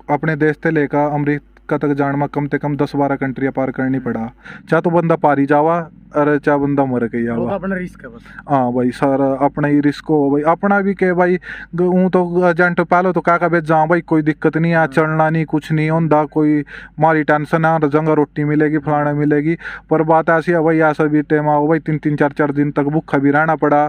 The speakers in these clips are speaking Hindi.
अपने देश से लेकर अमेरिका तक जाने में कम से कम 10-12 कंट्रियाँ पार करनी पड़ा। चाहे तो बंदा पारी जावा अरे चाहे बंदा मर गया वो तो हुआ। अपना रिस्क है बस। हाँ भाई सर अपना ही रिस्क हो भाई, अपना भी के भाई हूँ तो एजेंट पहले तो क्या कहे जा भाई कोई दिक्कत नहीं है, चलना नहीं कुछ नहीं होता, कोई मारी टेंशन है जंगा रोटी मिलेगी फलाना मिलेगी। पर बात ऐसी है भाई ऐसा भी टाइम आओ भाई 3-3 4-4 दिन तक भूखा भी रहना पड़ा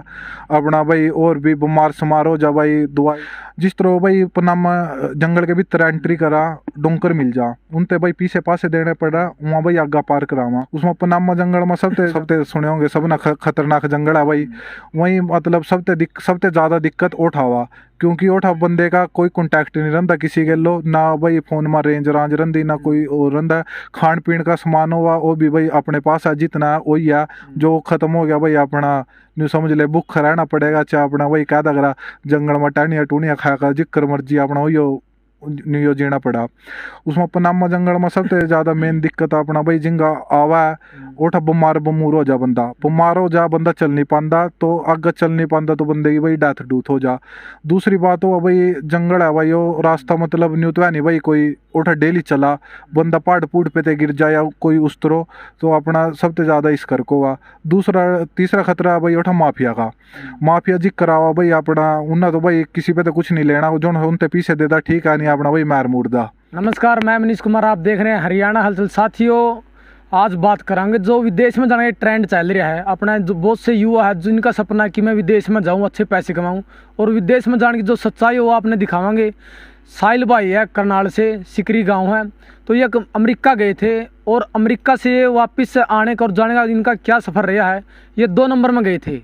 अपना भाई, और भी बीमार समार हो जा भाई दवाई जिस तरह भाई पनामा जंगल के भीतर एंट्री करा डोंकर मिल जा उनते भाई पीछे पासे देने पड़ा वहाँ भाई आगा पार करावा उसमें पनामा जंगल में सबते सुने होंगे सब ना खतरनाक जंगल है भाई। वहीं मतलब सबते ज़्यादा दिक्कत उठावा क्योंकि उठा बंदे का कोई कॉन्टैक्ट नहीं रहता किसी के लो ना भाई फोन में रेंज रांज रही ना कोई और रहा। खान पीन का सामान हुआ वो भी भाई अपने पास है जितना है वही है, जो खत्म हो गया भाई अपना न्यू समझ ले भूखा रहना पड़ेगा। चाहे अपना वही कह दगरा जंगल में टहनिया टूनिया खाया जिक्र मर्जी अपना वही न्यू जीना पड़ा। उसमें पनामा जंगल में सबसे ज़्यादा मेन दिक्कत अपना भाई जिंगा आवा है उठा बीमार बमूर हो जा बंदा चल नहीं पाता, तो आगे चल नहीं पाता तो बंदे की भाई डेथ डूथ हो जा। दूसरी बात हो भाई जंगल है भाई वो रास्ता मतलब न्यू तो है नहीं भाई कोई उठा डेली चला बंदा पहाड़ पूड़ पे ते गिर जाए या कोई उस तरह, तो अपना सबसे ज़्यादा इस कर को हुआ। तीसरा खतरा है भाई उठा माफिया का। माफिया जी करावा भाई अपना उन्हें तो भाई किसी पे तो कुछ नहीं लेना जो उनते पीछे देता ठीक है नहीं अपना भाई मार मुर्दा। नमस्कार, मैं मनीष कुमार, आप देख रहे हैं हरियाणा हलचल। साथियों आज बात करेंगे जो विदेश में जाने का ट्रेंड चल रहा है। अपना जो बहुत से युवा है जिनका सपना है कि मैं विदेश में जाऊं अच्छे पैसे कमाऊं, और विदेश में जाने की जो सच्चाई है वो आपने दिखावांगे। साहिल भाई है करनाल से, सिकरी गांव है, तो ये अमेरिका गए थे और अमेरिका से वापस आने का और जाने का इनका क्या सफ़र रहा है। ये 2 नंबर में गए थे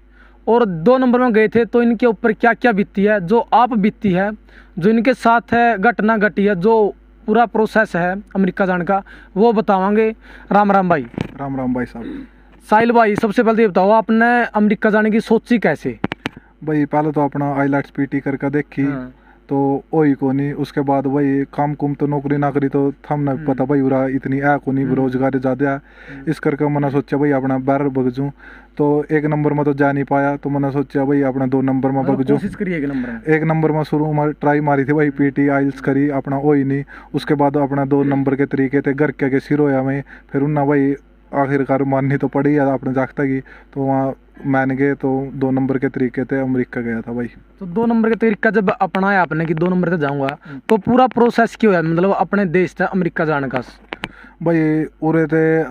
और 2 नंबर में गए थे तो इनके ऊपर क्या क्या बीती है, जो आप बीती है, जो इनके साथ है घटना घटी है, जो पूरा प्रोसेस है अमेरिका जाने का वो बतावांगे। राम राम भाई। राम राम भाई साहब। साहिल भाई सबसे पहले ये बताओ आपने अमेरिका जाने की सोची कैसे? भाई पहले तो अपना आईलेट्स पीटी करके देखी। हाँ। तो वही को नहीं, उसके बाद वही काम कुम तो नौकरी नाकरी तो थम न पता भाई उरा इतनी है को नहीं, बेरोजगारी ज़्यादा है। इस करके मैंने सोचा भाई अपना बाहर भगजूँ, तो 1 नंबर में तो जा नहीं पाया तो मैंने सोचा भाई अपना 2 नंबर में भगजूँ। कोशिश करिए 1 नंबर में शुरू में ट्राई मारी थी भाई पीटी आइल्स करी अपना वही नहीं। उसके बाद अपना 2 नंबर के तरीके थे घर के सिर होया में, फिर उन्ना भाई आखिरकार माननी तो पड़ी है अपने जागता की, तो वहाँ मान गए तो 2 नंबर के तरीके थे अमेरिका गया था भाई। तो 2 नंबर के तरीका जब अपनाया आपने कि 2 नंबर से जाऊंगा, तो पूरा प्रोसेस क्यों है मतलब अपने देश से अमेरिका जाने का? भाई उरे थे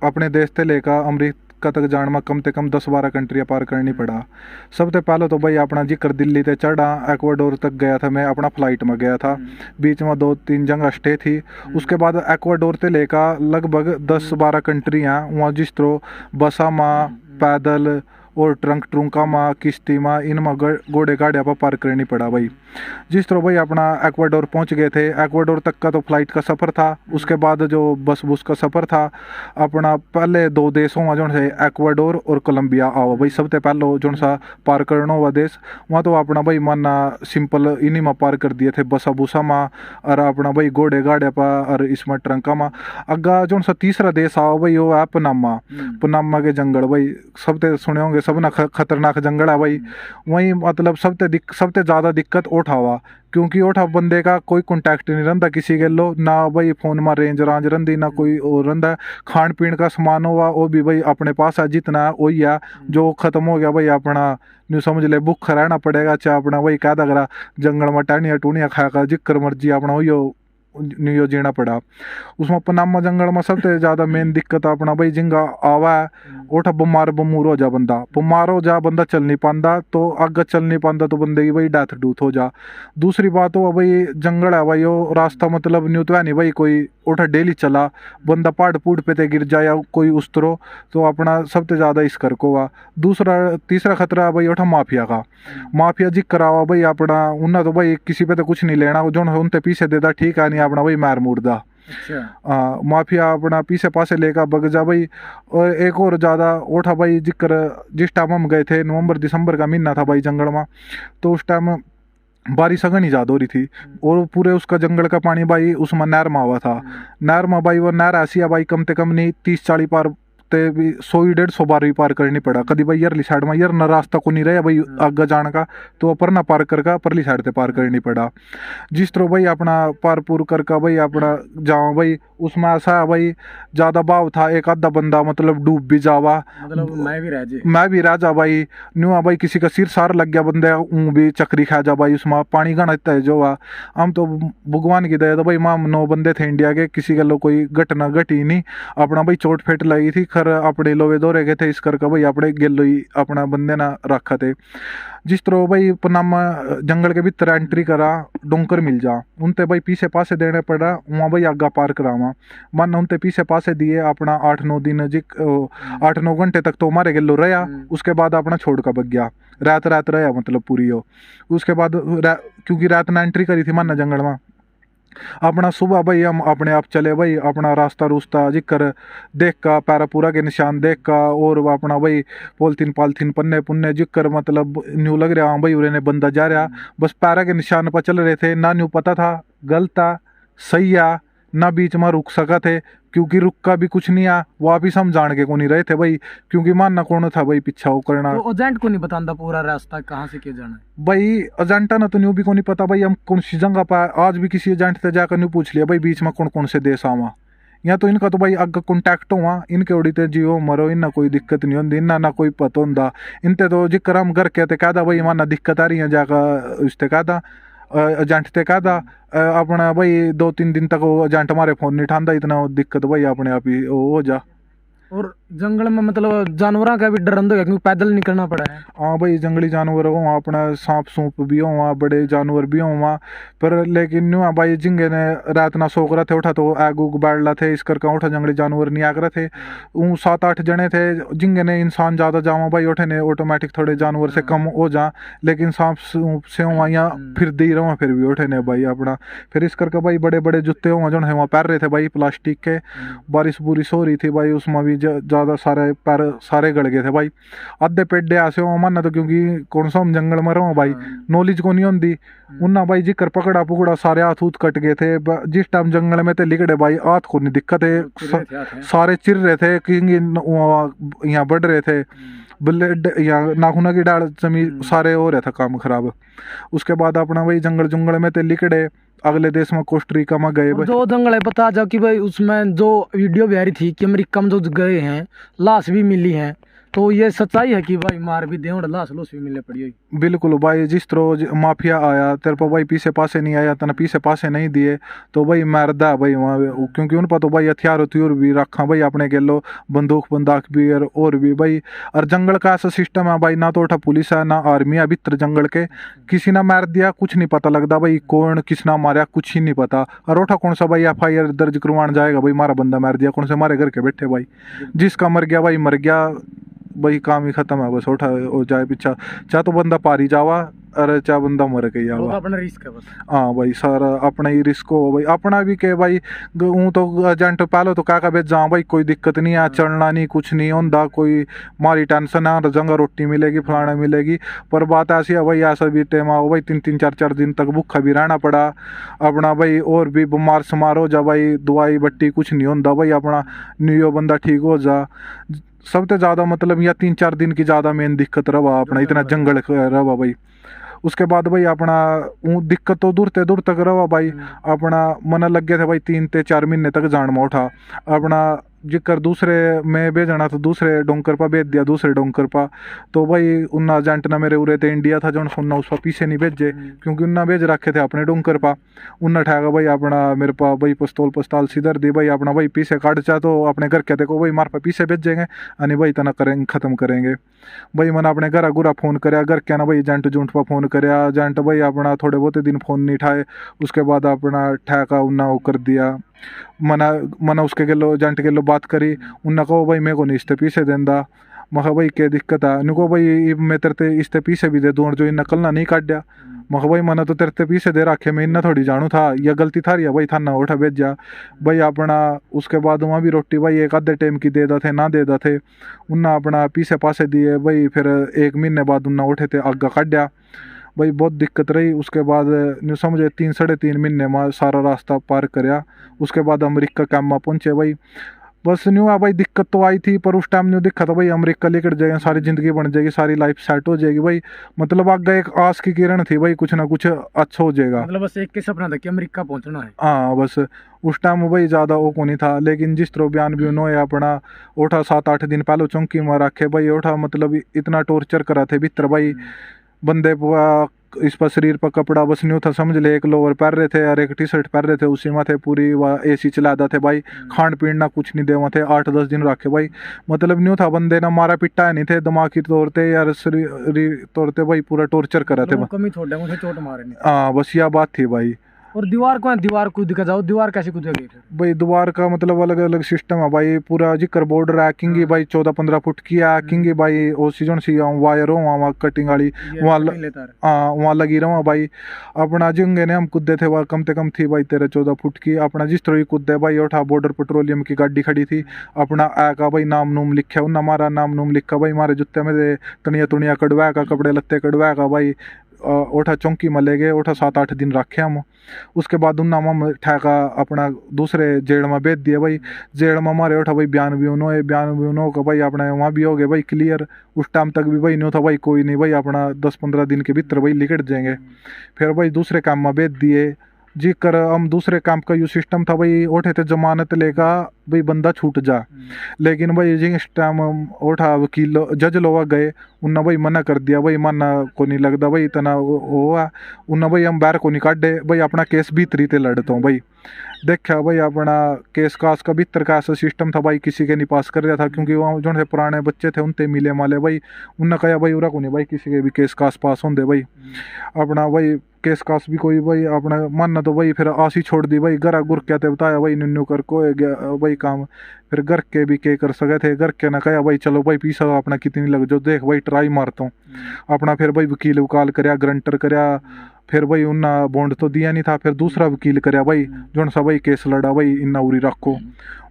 अपने देश से लेकर अमेरिका तक जाने में कम से कम 10-12 कंट्रियाँ पार करनी पड़ा। सबसे पहले तो भाई अपना जिक्र दिल्ली से चढ़ा एक्वाडोर तक गया था, मैं अपना फ्लाइट में गया था, बीच में 2-3 जगह स्टे थी। उसके बाद एक्वाडोर से लेकर लगभग 10-12 कंट्रियाँ वहाँ जिस तरह बसा में पैदल और ट्रुंका में किश्ती में इनमें घोड़े गाड़िया पर पार करनी पड़ा भाई। जिस तरह भाई अपना एक्वाडोर पहुंच गए थे, एक्वाडोर तक का तो फ्लाइट का सफ़र था। उसके बाद जो बस का सफ़र था अपना पहले 2 देशों में जो है एक्वाडोर और कोलंबिया आओ भाई। सबसे पहले जो सा पार करना हुआ देश वहाँ तो अपना भाई माना सिंपल इन्हीं में पार कर दिए थे बसा बुसा में और अपना भाई घोड़े गाड़िया पर और इसमें ट्रंका में। अग्गा जो सा तीसरा देश आओ भाई वो है पनामा के जंगल भाई। सबसे सुने होंगे सब ना खतरनाक जंगल है भाई। वहीं मतलब सबसे ज़्यादा दिक्कत उठावा क्योंकि उठा बंदे का कोई कॉन्टैक्ट नहीं रहता किसी के लो ना भाई फोन में रेंज रांज रही ना कोई और रहा। खान पीन का सामान हुआ वो भी भाई अपने पास है जितना है वही है, जो खत्म हो गया भाई अपना न्यू समझ ले भूखा रहना पड़ेगा। चाहे अपना वही कह दगरा जंगल में टहनिया टूनिया खाया जिक्र मर्जी अपना वही न्यू जीना पड़ा। उसमें पनामा जंगल में सबसे ज़्यादा मेन दिक्कत अपना भाई जिंगा आवा है उठा बीमार बमूर हो जा बंदा चल नहीं पाता, तो आगे चल नहीं पाता तो बंदे की भाई डेथ डूथ हो जा। दूसरी बात हो भाई जंगल है भाई वो रास्ता मतलब न्यू तो है नहीं भाई कोई उठा डेली चला बंदा पहाड़ पूड़ पे ते गिर जाए या कोई उस तरह, तो अपना सबसे ज़्यादा इस कर को हुआ। तीसरा खतरा है भाई उठा माफिया का। माफिया जी करावा भाई अपना उन्हें तो भाई किसी पे तो कुछ नहीं लेना जो उनते पीछे देता ठीक है नहीं अपना भाई मार मुर्दा। अच्छा। माफिया अपना पीछे पासे लेकर बग जा भाई। और एक और ज़्यादा उठा भाई जिक्र जिस टाइम हम गए थे नवंबर दिसंबर का महीना था भाई जंगल में, तो उस टाइम बारिश अगन ही ज़्यादा हो रही थी और पूरे उसका जंगल का पानी भाई उसमें नहर में आवा था। नहर में भाई वो नहर ऐसी है भाई कम से कम नहीं 30-40 ते भी 100 बार भी पार करनी पड़ा कभी भाई यरली साइड में यार ना रास्ता को नहीं रहा भाई आगे जाने का, तो अपर ना पार कर परली साइड से पार करनी पड़ा। जिस तरह भाई अपना पार पूर करके भाई अपना जाओ भाई, उसमें ऐसा है भाई ज़्यादा भाव था, एक आधा बंदा मतलब डूब भी जावा, मतलब मैं भी रह जा भाई, न्यू भाई किसी का सिर सार लग गया बंदे ऊँ भी चक्री खा जा भाई, उसमें पानी घना इतना है जो हम तो भगवान की दया तो भाई माम 9 बंदे थे इंडिया के, किसी का लो कोई घटना घटी नहीं, अपना भाई चोट फेट लगी थी खर अपने लोवे दौरे गए थे, इस करके भाई अपने गेलो ही अपना बंदे ना रखा थे। जिस तरह भाई पनामा जंगल के भीतर एंट्री करा, डोंकर मिल जा उनते भाई पीछे पासे देने पड़ा, वहाँ भाई आगा पार करावा, मन उनते पीछे पासे दिए अपना 8-9 दिन 8-9 घंटे तक तो हमारे गेलो रहा, उसके बाद अपना छोड़ का बग गया, रात रात रहा मतलब पूरी हो। उसके बाद क्योंकि रात ने एंट्री करी थी माना जंगल में, अपना सुबह भाई हम अपने आप चले भाई, अपना रास्ता रूस्ता जिक्र देख का, पैरा पूरा के निशान देख का, और अपना भाई पॉलिथीन पालथीन पन्ने पुन्ने जिक्र मतलब न्यू लग रहा हाँ भाई उरे ने बंदा जा रहा, बस पैरा के निशान पर चल रहे थे, ना न्यू पता था गलत आ सही आ, ना बीच में रुक सका थे, क्योंकि रुक का भी कुछ नहीं आ, वापिस हम जान के को नहीं रहे थे भाई, क्योंकि मानना कौन था भाई पीछा वो करना। तो एजेंट को नहीं बताता पूरा रास्ता कहाँ से क्या जाना है भाई एजेंटा ना तो न्यू भी को नहीं पता भाई हम कौन सी जगह पर, आज भी किसी एजेंट से जाकर न्यू पूछ लिया भाई बीच में कौन कौन से देश आवा, या तो इनका तो भाई अगर कॉन्टैक्ट हुआ इनके उड़ी ते जियो मरो, इन्ना कोई दिक्कत नहीं होती, इन्ना ना कोई पता होंदा, इनते तो जिक्र हम घर कहते कहदा भाई माना दिक्कत आ रही है जाकर उसते कहदा एजेंट ते कहदा अपना भाई 2-3 दिन तक वो एजेंट हमारे फोन नहीं उठाता, इतना दिक्कत भाई अपने आप ही वो हो जा। और जंगल में मतलब जानवरों का भी डर अंदर है क्योंकि पैदल निकलना पड़ा है। हाँ भाई जंगली जानवर हो वहाँ अपना सांप सूप भी हो वहाँ, बड़े जानवर भी हो वहाँ, पर लेकिन न्यू भाई जिंगे ने रात ना सोक रहे थे उठा तो आग उग बैठ रहा थे, इस करके उठा जंगली जानवर नहीं आग रहे थे, 7-8 जने थे जिंगे ने इंसान ज़्यादा जावा भाई उठे ने ऑटोमेटिक थोड़े जानवर से कम हो जा, लेकिन सांप सूप से वहाँ यहाँ फिर दे ही रहा फिर भी उठे ने भाई अपना, फिर इस करके भाई बड़े बड़े जूते हो जो है वहाँ पैर रहे थे भाई प्लास्टिक के, बारिश बुरिश हो रही थी भाई उसमें भी ज़्यादा सारे पैर सारे गड़ गए थे भाई, आधे पेडे ऐसे हो माना तो क्योंकि कौन सा हम जंगल में रहो भाई नॉलेज को नहीं होती उन्ना भाई जिक्र पकड़ा पुकड़ा सारे हाथ हूथ कट गए थे, जिस टाइम जंगल में थे लिगड़े भाई हाथ को नहीं दिक्कत है, सारे चिर रहे थे क्योंकि यहाँ बढ़ रहे थे ब्लेड या नाखूना की डाल जमी सारे हो रहा था काम खराब। उसके बाद अपना भाई जंगल जुंगल में थे लिकड़े, अगले देश में कोस्टरिका में गए भाई, जो जंगल है पता जाओ कि भाई उसमें जो वीडियो भी आ रही थी कि अमेरिका में जो गए हैं लाश भी मिली है, तो ये सच्चाई है कि भाई मार भी दे और लाश लोश भी मिलने पड़ी हुई। बिल्कुल भाई जिस तरह माफिया आया तेरे पर भाई पीछे पासे नहीं आया तना पीछे पासे नहीं दिए तो भाई मारदा भाई वहाँ, क्योंकि उन पर तो भाई हथियार हथियार भी रखा भाई अपने के लो बंदूक बंदाक भी और भी भाई, और जंगल का ऐसा सिस्टम है भाई ना तो उठा पुलिस है ना आर्मी है भीतर जंगल के, किसी ने मार दिया कुछ नहीं पता लगता भाई कौन किसना मारा कुछ ही नहीं पता, और उठा कौन सा भाई FIR दर्ज करवाने जाएगा भाई मारा बंदा मार दिया, कौन से मारे घर के बैठे भाई, जिसका मर गया भाई मर गया भाई काम ही खत्म है बस उठा हो जाए पीछा, चाहे तो बंदा पारी जावा अरे चाहे बंदा मर गया अपना रिस्क है बस। हाँ भाई सारा अपना ही रिस्क हो भाई, अपना भी के भाई हूँ तो एजेंट पहले तो क्या बेच जाऊँ भाई कोई दिक्कत नहीं है चलना नहीं कुछ नहीं होता कोई मारी टेंशन है जंगा रोटी मिलेगी फलाना मिलेगी, पर बात ऐसी है भाई ऐसा भी टाइम आओ भाई 3-4 दिन तक भूखा भी रहना पड़ा अपना भाई, और भी बीमार समार हो जा भाई दवाई बट्टी कुछ नहीं होता भाई अपना न्यू बंदा ठीक हो जा, सबसे ज़्यादा मतलब या 3-4 दिन की ज़्यादा मेन दिक्कत रहा अपना इतना जंगल रहा भाई। उसके बाद भाई अपना दिक्कत तो दूर तक रहा भाई, अपना मन लग गए थे भाई 3-4 महीने तक जान में उठा अपना जिक्र दूसरे में भेजना तो दूसरे डोंकर पा भेज दिया दूसरे डोंकर पा, तो भाई उन्ना एजेंट ना मेरे उरे थे इंडिया था जो सुनना उस पर पीछे नहीं भेजे क्योंकि उन्ना भेज रखे थे अपने डोंकर पा, उन्ना ठेगा भाई अपना मेरे पा भाई पिस्तौल सीधर दी भाई अपना भाई पीछे काट चाह तो अपने घर कहते को भाई मार पा पीछे भेजेंगे अनि भाई तना करेंगे ख़त्म करेंगे भाई मैंने अपने घर गुरा फ़ोन कराया घर क्या ना भाई एजेंट जूंट पर फ़ोन कराया, एजेंट भाई अपना थोड़े बहुत दिन फ़ोन नहीं उठाए, उसके बाद अपना ठेका उन्ना वो कर दिया मना उसके गेलो एजेंट गेलो बात करी उन्ना कहो भाई मेरे को नहीं इसते पीछे देंदा, मखा भाई क्या दिक्कत है इनको भाई मैं तेरे इसते पीछे भी दे दूँ जो इन नकल ना नहीं काट दिया, मखा भाई मना तो तेरे पीछे दे रखे मैं इन्ना थोड़ी जानू था या गलती था या भाई था ना उठा भेज जा भाई अपना। उसके बाद वहाँ भी रोटी भाई एक आधे टाइम की दे थे ना दे थे उन्ना अपना पीछे पासे दिए भाई, फिर 1 महीने बाद उन्ना उठे थे आगा काटा भाई बहुत दिक्कत रही। उसके बाद न्यू समझे 3-3.5 महीने में सारा रास्ता पार कराया, उसके बाद अमेरिका कैम्प में पहुँचे भाई, बस न्यू है भाई, दिक्कत तो आई थी पर उस टाइम न्यू दिखा था भाई अमेरिका लेकर जाएगा, सारी जिंदगी बन जाएगी, सारी लाइफ सेट हो जाएगी भाई। मतलब आगे एक आस की किरण थी भाई, कुछ ना कुछ अच्छा हो जाएगा। मतलब बस एक के सपना था कि अमेरिका पहुंचना है। हाँ बस उस टाइम भाई ज़्यादा वो को नहीं था, लेकिन जिस तरह बयान भी उन्होंने अपना उठा 7-8 दिन पहले चौंकी में रखे भाई, उठा मतलब इतना टॉर्चर करा थे भीतर भाई बंदे इस पर शरीर पर कपड़ा बस न्यू था, समझ ले एक लोअर पहन रहे थे और एक टी शर्ट पहन रहे थे, उसी में थे पूरी AC चला थे भाई, खान पीन ना कुछ नहीं देवा थे, 8-10 दिन रखे भाई। मतलब न्यू था बंदे ना मारा पिटा नहीं थे, दिमागी तौर पे यार शरीर तौर पे भाई पूरा टॉर्चर करा थे। कमी थोड़ा मुझे चोट मारे नहीं। हाँ बस यह बात थी भाई। और दीवार कूद के जाओ, दीवार कैसे कूदेगी फिर? भाई दीवार का मतलब अलग अलग सिस्टम है भाई, पूरा जिक्र बॉर्डर हैकिंग ही भाई 14-15 फुट की हैकिंग ही भाई, वो सीजन सी वायर हो वहाँ कटिंग वाली वहाँ हाँ वहाँ लगी रहा भाई। अपना जिंगे ने हम कूदे थे वहाँ कम से कम थी भाई 13-14 फुट की, अपना जिस तरह कूदे भाई उठा बॉर्डर पेट्रोलियम की गाड़ी खड़ी थी, अपना आ का भाई नाम नूम लिखा, उन्ना हमारा नाम नूम लिखा भाई, हमारे जूते में तनिया तुनिया कड़वा का, कपड़े लत्ते कड़वा का भाई। उठा चौंकी में ले गए, उठा 7-8 दिन रखे हम। उसके बाद उन्ना हम ठेका अपना दूसरे जेल में भेज दिए भाई। जेल में हमारे उठा भाई बयान भी उन्हों का भाई अपने वहाँ भी हो गए भाई क्लियर। उस टाइम तक भी भाई नहीं था भाई कोई नहीं भाई, अपना 10-15 दिन के भीतर भाई लिकट जाएंगे। फिर भाई दूसरे काम में भेज दिए जी कर। हम दूसरे काम का यू सिस्टम था भाई, उठे थे जमानत लेगा भाई बंदा छूट जा, लेकिन भाई जिस टाइम उठा वकील जज लोग गए, उन्ना भाई मना कर दिया भाई, मानना को नहीं लगता भाई इतना हुआ, उन्ना भाई हम बाहर को नहीं काटे भाई, अपना केस भीतरी ते लड़ता हूँ भाई। देखा भाई अपना केस कास का भीतर का ऐसा सिस्टम था भाई, किसी के नहीं पास कर रहा था, क्योंकि वहाँ जो पुराने बच्चे थे उनते मिले माले भाई, उनने कहा भाई उरा को नहीं भाई किसी के भी केस कास पास होंगे भाई। अपना भाई केस कास भी कोई भाई अपना मानना तो भाई फिर आसी छोड़ दी भाई, घर गुर क्या थे बताया भाई निन्नू कर को गया भाई काम। फिर घर के भी के कर सके थे, घर के ना कहा भाई चलो भाई पीसा अपना कितनी लग जो देख भाई ट्राई मारता हूँ अपना। फिर भाई वकील वकाल करया, ग्रंटर करया, फिर भाई उन्ना बॉन्ड तो दिया नहीं था, फिर दूसरा वकील करया भाई जोन सा भाई केस लड़ा भाई इन्ना उरी रखो,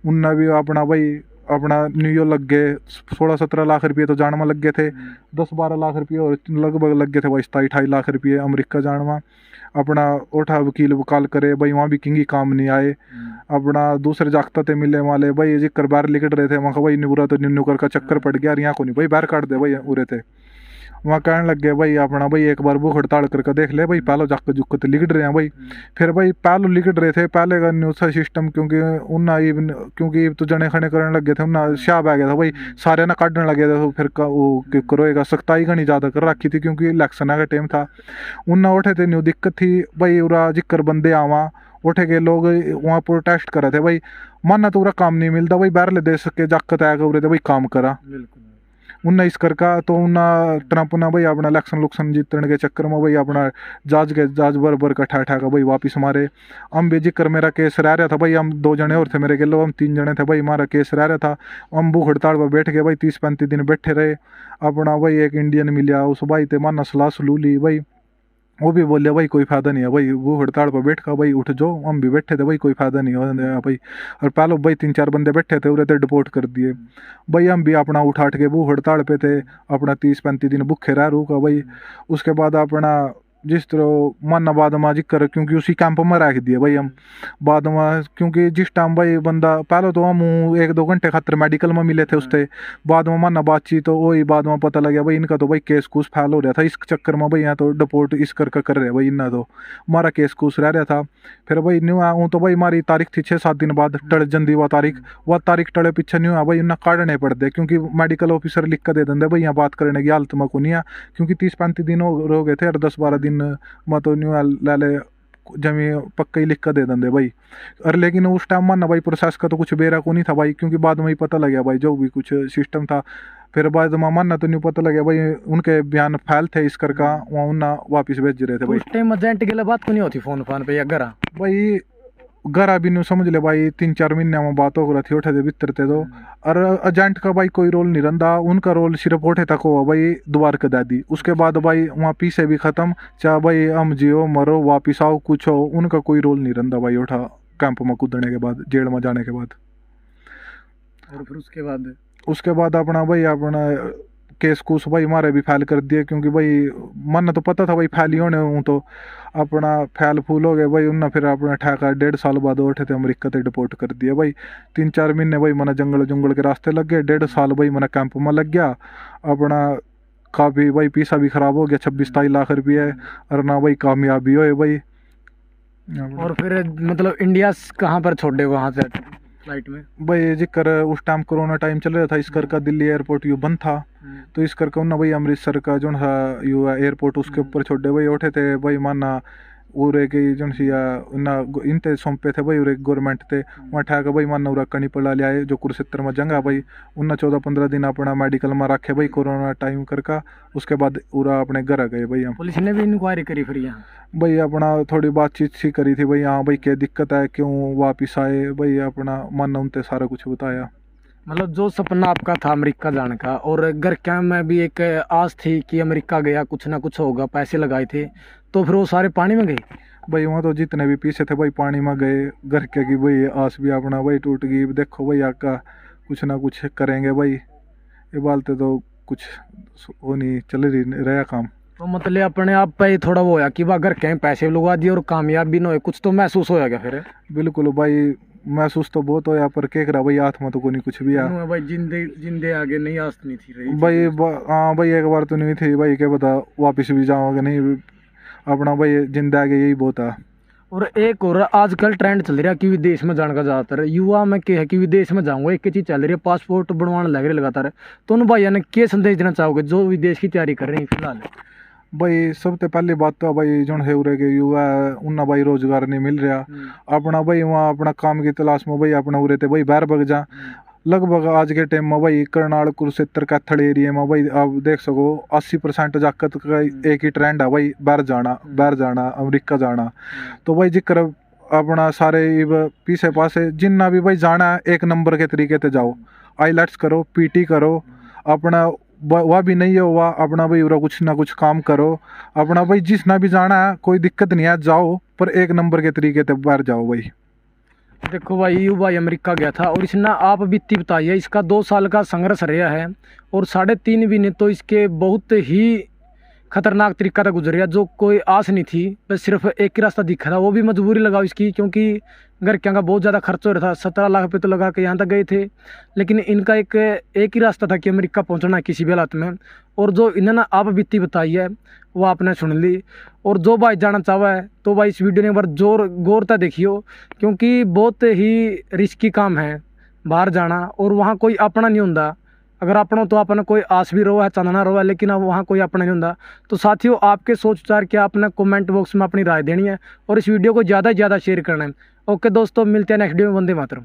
उन्ना भी अपना भाई अपना न्यूयो लग गए 16-17 लाख रुपये तो जान में लग गए थे, 10-12 लाख रुपये और लगभग लग गए थे भाई 27-28 लाख रुपये अमेरिका जान में। अपना उठा वकील वकाल करे भाई, वहाँ भी किंगी काम नहीं आए। अपना दूसरे जागता थे मिले वाले भाई जिक्र बाहर लिकट रहे थे, वहाँ भाई निबुरा तो निन्नू कर का चक्कर पड़ गया, यहाँ को नहीं भाई बाहर काट दे भाई उरे थे। वहाँ कहने लग गए भाई अपना भाई एक बार भूख हड़ताल करके देख ले भाई, पहले जाकर जुक्कत लिकट रहे हैं भाई। फिर भाई पहले लिकट रहे थे, पहले का न्यूज सिस्टम क्योंकि उन्ना क्योंकि तो जने खने करने लग गए थे, उन्ना शाह आ गया था भाई, सारे ना काटने लगे थे, तो फिर वो करोएगा सख्ताई का नहीं ज़्यादा कर रखी थी क्योंकि इलेक्शन का टाइम था। उन्ना उठे थे न्यू दिक्कत थी भाई, उरा जिक्र बंदे आवा उठे के लोग वहाँ प्रोटेस्ट कर रहे थे भाई, मानना तो उरा काम नहीं मिलता भाई, बाहरले देश के जाकत आया उरे थे भाई काम करा उन्ना इस कर का, तो उन्ना ट्रंप ना भाई अपना इलेक्शन लुक्शन जीतने के चक्कर में भाई अपना जहाज भर का ठा का भाई वापिस हमारे। हम भी जिक्र मेरा केस रह रहा था भाई, हम 2 जने और थे मेरे गेलो, हम 3 जने थे भाई, हमारा केस रह रहा था। हम भूख हड़ताल पर बैठ गए भाई, 30-35 दिन बैठे रहे। अपना भाई एक इंडियन मिला, उस भाई ते माना सलाह सलू ली भाई, वो भी बोले भाई कोई फ़ायदा नहीं है भाई, वो हड़ताल पर बैठ का भाई उठ जो। हम भी बैठे थे भाई, कोई फ़ायदा नहीं है भाई। और पहले भाई 3-4 बंदे बैठे थे उरे थे डिपोर्ट कर दिए भाई। हम भी अपना उठा के वो हड़ताल पे थे, अपना 30-35 दिन भूखे रह रू का भाई। उसके बाद अपना जिस तरह माना बाद में जिक्र, क्योंकि उसी कैंप में रख दिए भाई हम बाद में, क्योंकि जिस टाइम भाई बंदा पहले तो हम 1-2 घंटे खातर मेडिकल में मिले थे उससे, बाद में माना बातचीत तो वही बाद में पता लगा भाई इनका तो भाई केस कूस फैल हो रहा था, इस चक्कर में भाई यहाँ तो डिपोर्ट इस कर रहे भाई, इन्ना तो हमारा केस कूस रह रहा था। फिर भाई न्यू आऊँ तो भाई हमारी तारीख थी 6-7 दिन बाद टड़ जंदी वह तारीख टड़े पीछे न्यू आ भाई इन्ना काटने पड़ते, क्योंकि मेडिकल ऑफिसर लिख कर दे देंगे भाई यहाँ बात करने की हालत में को नहीं है, क्योंकि 30-35 दिन हो गए थे और 10-12 दिन मैं तो न्यू लाले जमी पक्का ही लिख कर दे देंगे भाई। और लेकिन उस टाइम माना भाई प्रोसेस का तो कुछ बेरा को नहीं था भाई, क्योंकि बाद में ही पता लगा भाई जो भी कुछ सिस्टम था। फिर बाद में मानना तो नहीं पता लगा भाई उनके बयान फैल थे इस कर का, वहाँ उन्ना वापिस भेज रहे थे भाई। उस टाइम एजेंट के लिए बात को नहीं होती फोन पे या घर भाई, घर अभी न्यू समझ ले भाई 3-4 महीने में बात हो रही थी, उठे थे भीतर थे तो। और एजेंट का भाई कोई रोल नहीं रहा, उनका रोल सिर्फ उठे तक हुआ भाई दोबार के दादी। उसके बाद भाई वहाँ पीछे भी ख़त्म, चाहे भाई हम जियो मरो वापिस आओ कुछ हो, उनका कोई रोल नहीं रहा भाई उठा कैंप में कूदने के बाद, जेल में जाने के बाद। और फिर उसके बाद अपना भाई अपना केस कूस भाई हमारे भी फाइल कर दिए, क्योंकि भाई मन तो पता था भाई फाइल ही होने हूँ, तो अपना फैल फूल हो गए भाई। उन्हें फिर अपना ठेका 1.5 साल बाद उठे थे अमेरिका ते डिपोर्ट कर दिया भाई। 3-4 महीने भाई मैंने जंगल जुंगल के रास्ते लग गए, 1.5 साल भाई मैंने कैंप में लग गया। अपना काफ़ी भाई पैसा भी ख़राब हो गया, 26-27 लाख रुपये, और ना भाई कामयाबी होए भाई। और फिर मतलब इंडिया कहाँ पर छोड़े वहाँ से फ्लाइट में? भाई जिक्र उस टाइम कोरोना टाइम चल रहा था, इस कर का दिल्ली एयरपोर्ट यू बंद था, तो इस करके उन्ना भाई अमृतसर का जो था यू एयरपोर्ट उसके ऊपर छोड़े भाई उठे थे भाई। माना उरे के जो इनते सौंपे थे भाई, उरे गवर्नमेंट थे वहाँ ठहका भाई। माना उरा कनी पड़ा लिया जो कुरुक्षेत्र में जंगा भाई, उन्ना 14-15 दिन अपना मेडिकल में रखे भाई कोरोना टाइम करका। उसके बाद उरा अपने घर आ गए भाई। हम पुलिस ने भी इंक्वायरी करी फिर यहाँ भाई अपना थोड़ी बातचीत सी करी थी भाई, हाँ भाई क्या दिक्कत है, क्यों वापिस आए भाई, अपना मन उनते सारा कुछ बताया। मतलब जो सपना आपका था अमेरिका जाने का, और घर क्या में भी एक आस थी कि अमेरिका गया कुछ ना कुछ होगा, पैसे लगाए थे, तो फिर वो सारे पानी में गए भाई। वहाँ तो जितने भी पीछे थे भाई पानी में गए, घर के की भाई आस भी अपना भाई टूट गई। देखो भाई आका कुछ ना कुछ करेंगे भाई, ये बालते तो कुछ वो नहीं चल रही रहा काम। तो मतलब अपने आप पे ही थोड़ा वो होया कि वाह घर कहीं पैसे लगा दिए और कामयाब भी ना हुए, कुछ तो महसूस होया क्या फिर? बिल्कुल भाई महसूस तो बहुत होया, पर क्या करा भाई हाथ में तो कोई नहीं कुछ भी आ भाई जिंदे जिंदे आगे नहीं आस नहीं थी रही भाई। हाँ भाई एक बार तो नहीं थी भाई, क्या पता वापस भी जाओगे नहीं, अपना भाई जिंदा आगे यही बहुत है। और एक और आजकल ट्रेंड चल रहा है कि विदेश में जाने का ज़्यादातर युवा में क्या है कि विदेश में जाऊंगा, एक ही चीज़ चल रही है पासपोर्ट बनवाने लग रहे लगातार। तो उन भाइयों ने क्या संदेश देना चाहोगे जो विदेश की तैयारी कर रहे हैं फिलहाल? भाई सबसे पहली बात तो भाई जो है उरे के युवा उन्ना भाई रोजगार नहीं मिल रहा, अपना भाई वहाँ अपना काम की तलाश में भाई अपना उरे थे भाई बाहर भग जा। लगभग आज के टाइम में भाई करनाल कुरुक्षेत्र कैथल एरिया में भाई आप देख सको 80% जाकत का एक ही ट्रेंड है भाई, बाहर जाना अमेरिका जाना। तो भाई जिक्र अपना सारे पीछे पासे जिन्ना भी भाई जाना है एक नंबर के तरीके से जाओ, आईलेट्स करो, पीटी करो, अपना वह भी नहीं है हुआ अपना भाई उरा कुछ ना कुछ काम करो, अपना भाई जिसना भी जाना है कोई दिक्कत नहीं है जाओ, पर एक नंबर के तरीके से बाहर जाओ भाई। देखो भाई यू भाई अमेरिका गया था और इसने आप बीती बताइए, इसका 2 साल का संघर्ष रहा है और 3.5 महीने तो इसके बहुत ही खतरनाक तरीका था गुजरिया, जो कोई आस नहीं थी, बस सिर्फ एक ही रास्ता दिखा था, वो भी मजबूरी लगाओ इसकी, क्योंकि घर क्या का बहुत ज़्यादा खर्च हो रहा था। 17 लाख रुपये तो लगा के यहाँ तक गए थे, लेकिन इनका एक ही रास्ता था कि अमेरिका पहुँचना है किसी भी हालत में। और जो इन्होंने आप बीती बताई है वो आपने सुन ली, और जो भाई जाना चाहवा है तो भाई इस वीडियो ने एक बार गौरता देखियो, क्योंकि बहुत ही रिस्की काम है बाहर जाना, और वहाँ कोई अपना नहीं होता। अगर अपना तो अपना कोई आस भी रहो है चांदना रहो है, लेकिन अब वहाँ कोई अपना नहीं होता। तो साथियों आपके सोच विचार क्या आपने कमेंट बॉक्स में अपनी राय देनी है और इस वीडियो को ज़्यादा से ज़्यादा शेयर करना है। ओके दोस्तों, मिलते हैं नेक्स्ट वीडियो में। वंदे मातरम।